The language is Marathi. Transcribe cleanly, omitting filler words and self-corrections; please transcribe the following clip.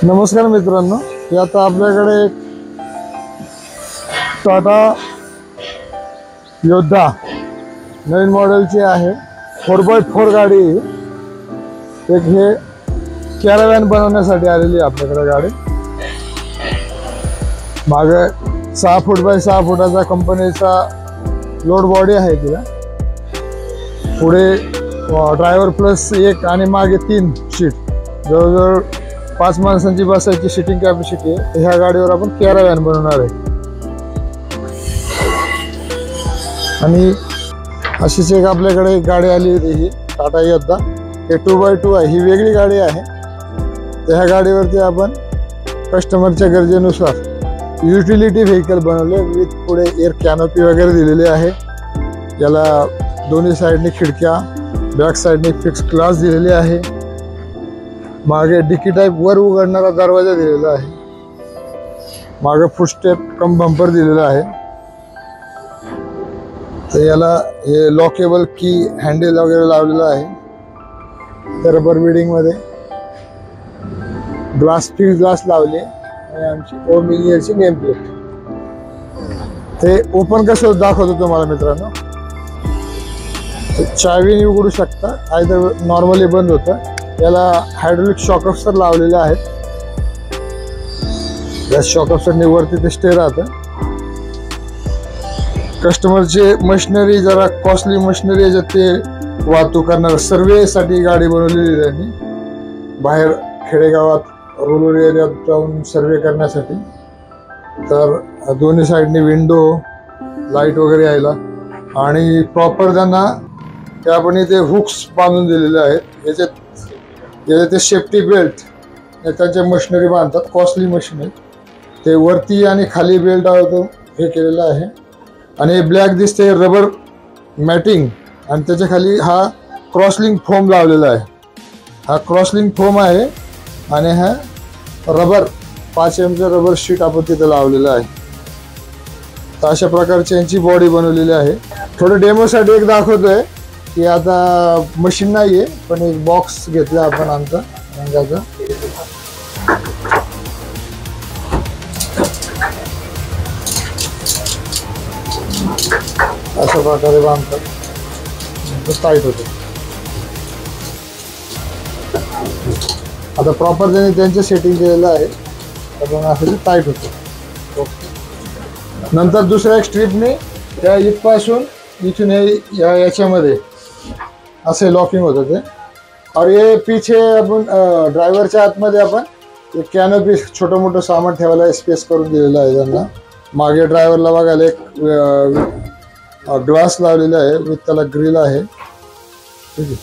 नमस्कार मित्रांनो, हे आता आपल्याकडे एक टाटा योद्धा नवीन मॉडेलची आहे। 4x4 गाडी। एक हे कॅराव्हॅन बनवण्यासाठी आलेली आपल्याकडे गाडी। मागे 6 फूट बाय 6 फुटाचा कंपनीचा लोड बॉडी आहे तिला। पुढे ड्रायव्हर प्लस 1 आणि मागे 3 सीट, जवळजवळ 5 माणसांची बसायची सिटिंग कॅपॅसिटी आहे। ह्या गाडीवर आपण कॅराव्हॅन बनवणार आहे। आणि अशीच एक आपल्याकडे एक गाडी आली होती, ही टाटा योद्धा। हे 2x2 आहे, ही वेगळी गाडी आहे। तर ह्या गाडीवरती आपण कस्टमरच्या गरजेनुसार युटिलिटी व्हेकल बनवले, विथ पुढे एअर कॅनोपी वगैरे दिलेली आहे। याला दोन्ही साईडनी खिडक्या, बॅक साईडनी फिक्स ग्लास दिलेले आहे। मागे डिकी टाइप वर उघडणारा दरवाजा दिलेला आहे। मागे फुटस्टेप कम बंपर दिलेला आहे। तर याला हे लॉकेबल की हँडल वगैरे लावलेला आहे। तर रबर बिडिंग मध्ये ग्लास फिक्स ग्लास लावले आणि आमची ओमिनियरची नेम प्लेट। ते ओपन कसं दाखवतो तुम्हाला मित्रांनो। चावीने उघडू शकता, आयदर नॉर्मली बंद होतं। याला हायड्रोलिक शॉक अब्सॉर्बर लावलेले आहेत। या शॉक अब्सॉर्बरने वरती ते स्टे राहतं। कस्टमरचे मशिनरी जरा कॉस्टली मशिनरी आहे, ते वाहतूक करणार सर्वेसाठी गाडी बनवलेली आहे त्यांनी। बाहेर खेडेगावात रुरल एरियात जाऊन सर्वे करण्यासाठी। तर दोन्ही साईडनी विंडो लाईट वगैरे यायला, आणि प्रॉपर त्यांना त्या आपण इथे हुक्स बांधून दिलेले आहेत। याच्यात ते सेफ्टी बेल्ट त्यांच्या मशिनरी बांधतात, कॉस्टली मशीन आहे ते। वरती आणि खाली बेल्ट हे केलेलं आहे। आणि ब्लॅक दिसते रबर मॅटिंग, आणि त्याच्या खाली हा क्रॉसलिंक फोम लावलेला आहे। हा क्रॉसलिंक फोम आहे, आणि हा रबर 5 mm रबर शीट आपण तिथे लावलेला आहे। तर अशा प्रकारची यांची बॉडी बनवलेली आहे। थोडं डेमोसाठी एक दाखवतोय की आता मशीन नाहीये, पण एक बॉक्स घेतला आपण आमचा रंगाचा। अशा प्रकारे बांधतात, टाईट होते। आता प्रॉपर त्यांचे सेटिंग केलेलं आहे, तर असं टाईट होतं। नंतर दुसऱ्या एक स्ट्रिपने त्या इथपासून इथून याच्यामध्ये असे लॉकिंग होतं ते। और ये पीछे आपण ड्रायव्हरच्या आतमध्ये आपण एक कॅनोपी छोटं मोठं सामान ठेवायला स्पेस करून दिलेलं आहे त्यांना। मागे ड्रायव्हरला बघायला एक ग्लास लावलेला आहे, विथ त्याला ग्रिल आहे। ठीक आहे।